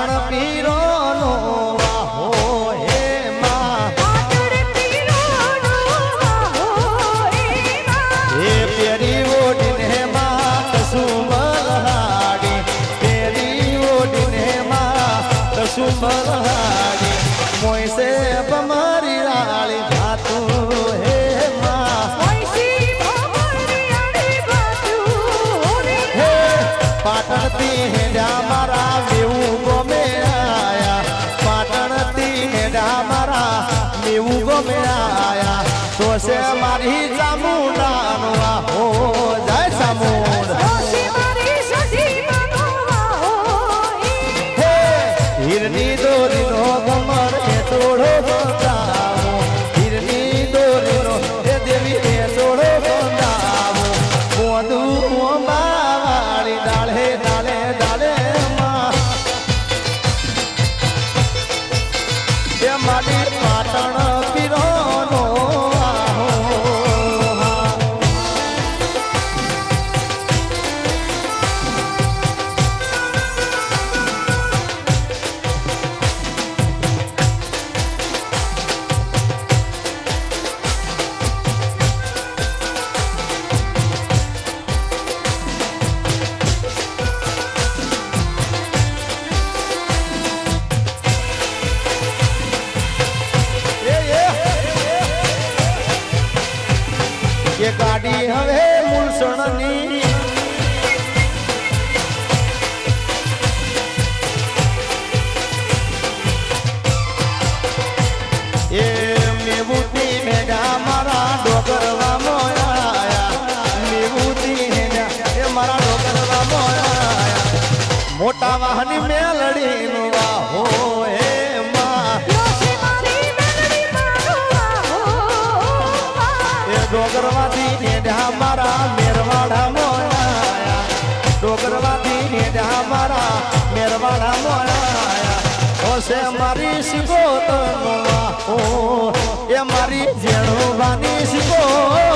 પાટણ પીરોનો વાહો હે માં હે પેરી ઓઢીને માં કસુમ લહાડી પેરી ઓઢીને માં કસુમ લહાડી મોયસે બમારી રાળી જાતું હે પાટણ થી હેડા મારા મેવું ગમે આયા પાટણ થી હેડા મારા મેવું ગમે આયા તો છે મારી ચામુંડાનો આહો જય ચામુંડ હે હીરની દોરીનો કમર એ તોડો બંધાવો હીરની દોરીનો એ દેવી એ તોડો બંધાવો મોદું માવાળી ડાળે ડાળે ડાળે માં એ મારી પાટણ પીરોનો આહો ये गाड़ी हवे मुलसणनी ये मेवुती हेडा मारा डोगरवा मोया मेवुती हेडा ये मारा डोगरवा मोया मोटा वाहनी मेलड़ी नो वाहो हे डोगरवादी नेडा मारा मेरवाड़ा मोया डोगरवादी नेडा मारा मेरवाड़ा मोया ओसे मारी सिको तो ओ ये मारी जेणो बानी सिको